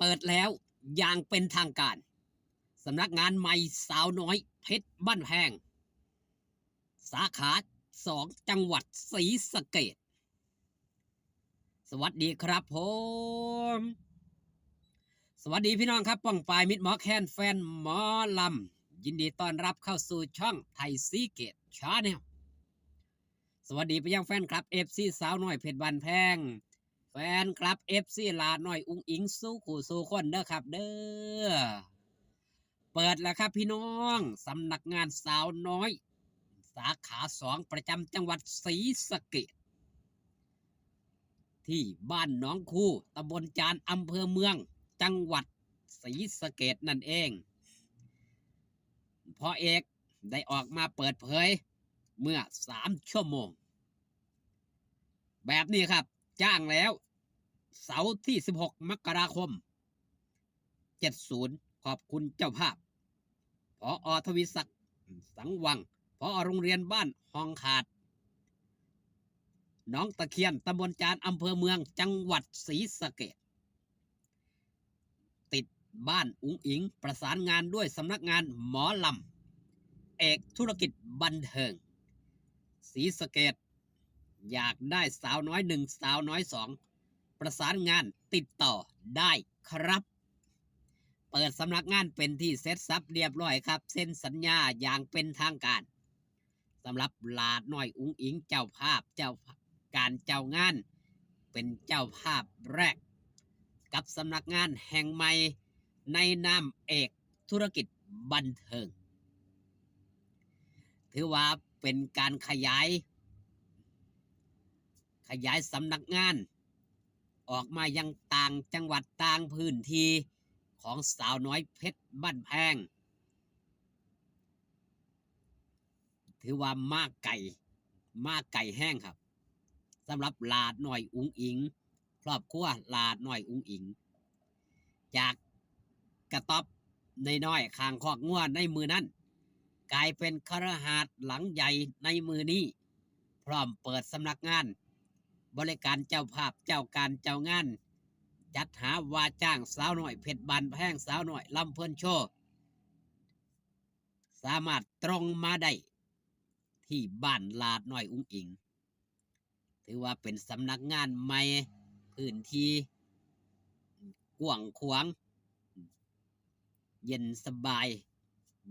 ปิดแล้วอย่างเป็นทางการสำนักงานใหม่สาวน้อยเพชรบ้านแพงสาขา2จังหวัดศรีสะเกษสวัสดีครับผมสวัสดีพี่น้องครับป้องปายมิตรหมอแคนแฟนหมอลำยินดีต้อนรับเข้าสู่ช่องไทยซีเกตชาแนลสวัสดีไปยังแฟนคลับเอฟซีสาวน้อยเพชรบ้านแพงแฟนคลับเอฟซีลาน้อยอุ้งอิงสู้ขู่สู้คนเด้อครับเด้อเปิดแล้วครับพี่น้องสำนักงานสาวน้อยสาขา2ประจำจังหวัดศรีสะเกษที่บ้านหนองคูตำบลจานอำเภอเมืองจังหวัดศรีสะเกษนั่นเองพ่อเอกได้ออกมาเปิดเผยเมื่อ3 ชั่วโมงแบบนี้ครับจ้างแล้วเสาร์ที่16 มกราคม 70ขอบคุณเจ้าภาพผอ.ทวีศักดิ์สังวังผอ.โรงเรียนบ้านหองขาดหนองตะเคียนตำบลจานอำเภอเมืองจังหวัดศรีสะเกษติดบ้านอุ๋งอิงประสานงานด้วยสำนักงานหมอลำเอกธุรกิจบันเทิงศรีสะเกษอยากได้สาวน้อย1สาวน้อย2ประสานงานติดต่อได้ครับเปิดสำนักงานเป็นที่เสร็จสับเรียบร้อยครับเซ็นสัญญาอย่างเป็นทางการสำหรับลาน้อยอุ๋งอิงเจ้าภาพเจ้าการเจ้างานเป็นเจ้าภาพแรกกับสำนักงานแห่งใหม่ในนามเอกธุรกิจบันเทิงถือว่าเป็นการขยายสำนักงานออกมายังต่างจังหวัดต่างพื้นที่ของสาวน้อยเพชรบ้านแพงถือว่ามากไก่แห้งครับสำหรับลาหน่อยอุ๋งอิงครอบครัวลาหน่อยอุ๋งอิงจากกระต๊อบในน้อยข้างคอกงัวในมือนั้นกลายเป็นคฤหาสน์หลังใหญ่ในมือนี้พร้อมเปิดสำนักงานบริการเจ้าภาพเจ้าการเจ้างานจัดหาว่าจ้างสาวน้อยเพชรบ้านแพงสาวน้อยลำเพลินโชว์สามารถตรงมาได้ที่บ้านลาดน้อยอุ๋งอิงถือว่าเป็นสำนักงานใหม่พื้นที่กว้างขวางเย็นสบาย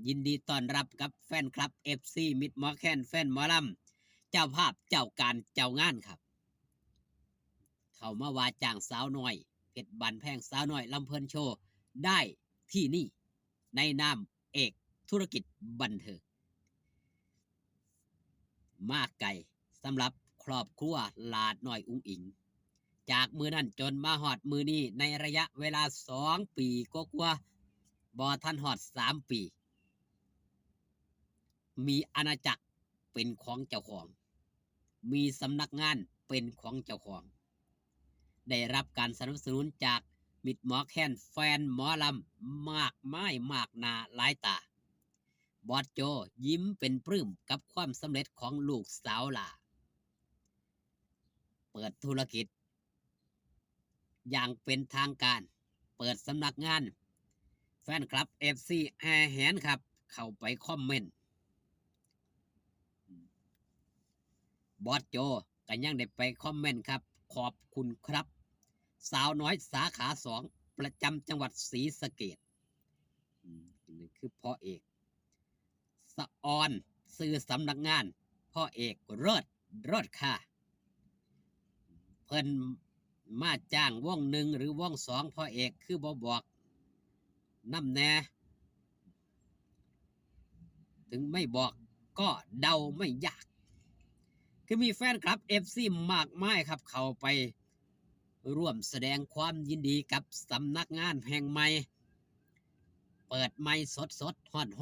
ยินดีต้อนรับกับแฟนคลับ FC มิตรหมอแคนแฟนหมอลำเจ้าภาพเจ้าการเจ้างานครับเขามาว่าจ้างสาวน้อยเพชรบ้านแพงสาวน้อยลำเพลินโชว์ได้ที่นี่ในนามเอกธุรกิจบันเทิงมากไก่สำหรับครอบครัวลาดน้อยอุ๋งอิงจากมือนั้นจนมาหอดมือนี้ในระยะเวลา2 ปีกว่าบ่ทันหอด3 ปีมีอาณาจักรเป็นของเจ้าของมีสำนักงานเป็นของเจ้าของได้รับการสนับสนุนจากมิตรหมอแคนแฟนหมอลำมากมายมากหน้าหลายตาบอสโจยิ้มเป็นปลื้มกับความสำเร็จของลูกสาวหล่าเปิดธุรกิจอย่างเป็นทางการเปิดสำนักงานแฟนคลับ FC แอร์แหนครับเข้าไปคอมเมนต์บอสโจก็ยังได้ไปคอมเมนต์ครับขอบคุณครับสาวน้อยสาขา2ประจำจังหวัดศรีสะเกษนี่คือพ่อเอกสะออนสื่อสำนักงานพ่อเอกเลิศค่ะเพิ่นมาจ้างวง1หรือวง2พ่อเอกคือบอกน้ำแน่ถึงไม่บอกก็เดาไม่ยากคือมีแฟนคลับ FC มากมายครับเข้าไปร่วมแสดงความยินดีกับสำนักงานแห่งใหม่เปิดใหม่สดฮ้อนพ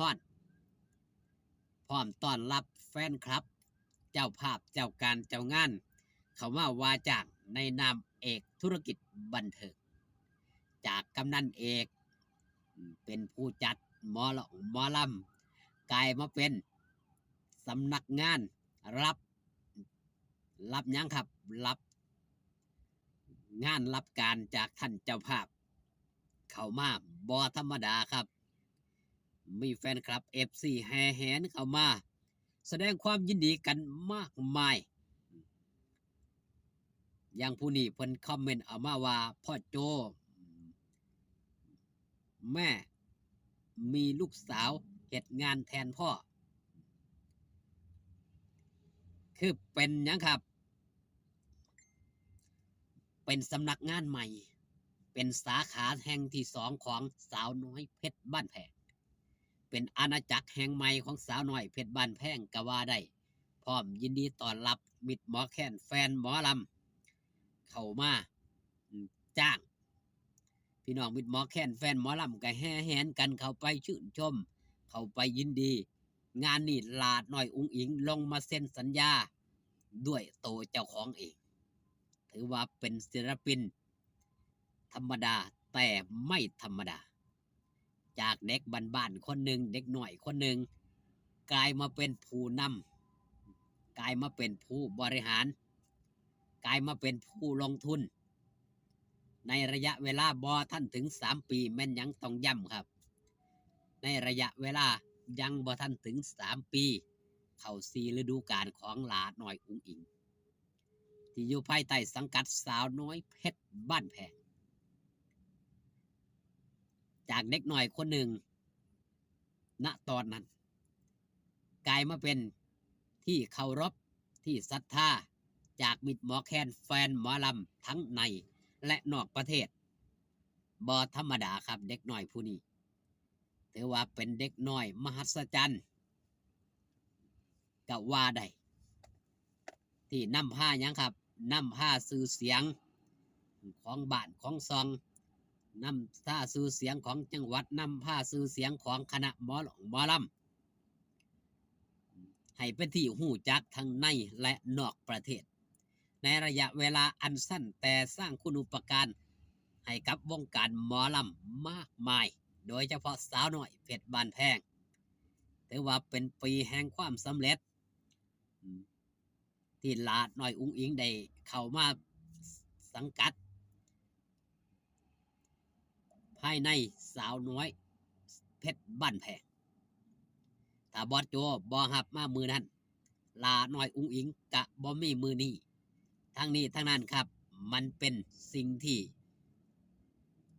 ร้อมต้อนรับแฟนคลับเจ้าภาพเจ้าการเจ้างานเขาว่าว่าจ้างในนามเอกธุรกิจบันเทิงจากกำนันเอกเป็นผู้จัดหมอลำกลายมาเป็นสำนักงานรับยังครับรับงานรับการจากท่านเจ้าภาพ เข้ามาบ่ธรรมดาครับมีแฟนคลับ FC แห่แหนเข้ามาแสดงความยินดีกันมากมายอย่างผู้นี้เพิ่นคอมเมนต์เอามาว่าพ่อโจแม่มีลูกสาวเฮ็ดงานแทนพ่อคือเป็นหยังครับเป็นสำนักงานใหม่เป็นสาขาแห่งที่สองของสาวน้อยเพชรบ้านแพงเป็นอาณาจักรแห่งใหม่ของสาวน้อยเพชรบ้านแพงก็ว่าได้พร้อมยินดีต้อนรับมิตรหมอแคนแฟนหมอลำเข้ามาจ้างพี่น้องมิตรหมอแคนแฟนหมอลำก็แห่แหนกันเข้าไปชื่นชมเข้าไปยินดีงานนี้ลาดน้อยอุ้งอิงลงมาเซ็นสัญญาด้วยโตวเจ้าของเองถือว่าเป็นศิลปินธรรมดาแต่ไม่ธรรมดาจากเด็กบ้านๆคนหนึ่งเด็กหน่อยคนหนึ่งกลายมาเป็นผู้นำกลายมาเป็นผู้บริหารกลายมาเป็นผู้ลงทุนในระยะเวลาบ่ท่านถึง3 ปีแม่นยังต้องย้ำครับในระยะเวลายังบ่ท่านถึง3 ปีเข้า4 ฤดูกาลของหลาน้อยอุ้งอิงที่อยู่ภายใต้สังกัดสาวน้อยเพชรบ้านแพงจากเด็กหน่อยคนหนึ่งณตอนนั้นกลายมาเป็นที่เคารพที่ศรัทธาจากมิตรหมอแคนแฟนหมอลำทั้งในและนอกประเทศบ่ธรรมดาครับเด็กน้อยผู้นี้ถือว่าเป็นเด็กน้อยมหัศจรรย์ก็ว่าได้ที่นำผ้ายังครับนำผ้าสื่อเสียงของบ้านของซองนำผ้าสื่อเสียงของจังหวัดนำผ้าสื่อเสียงของคณะหมอลำให้เป็นที่หู้จักทั้งในและนอกประเทศในระยะเวลาอันสั้นแต่สร้างคุณูปการให้กับวงการหมอลำมากมายโดยเฉพาะสาวน้อยเพชรบ้านแพงถือว่าเป็นปีแห่งความสำเร็จที่ลาดน้อยอุ้งอิงได้เข้ามาสังกัดภายในสาวน้อยเพชรบ้านแพงถ้าบอสโจบ่หับมามือนั้นลาน้อยอุ้งอิงกะบ่มีมือนี้ทั้งนี้ทั้งนั้นครับมันเป็นสิ่งที่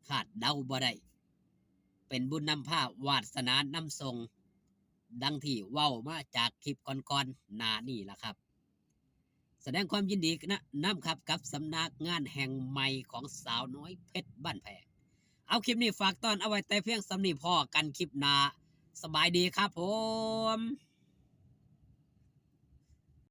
คาดเดาบ่ได้เป็นบุญนำพาวาสนานำทรงดังที่เว้ามาจากคลิปก่อนๆหน้านี่ล่ะครับแสดงความยินดีนะนำครับกับสำนักงานแห่งใหม่ของสาวน้อยเพชรบ้านแพงเอาคลิปนี้ฝากตอนเอาไว้แต่เพียงสำนีพอกันคลิปหน้าสบายดีครับผม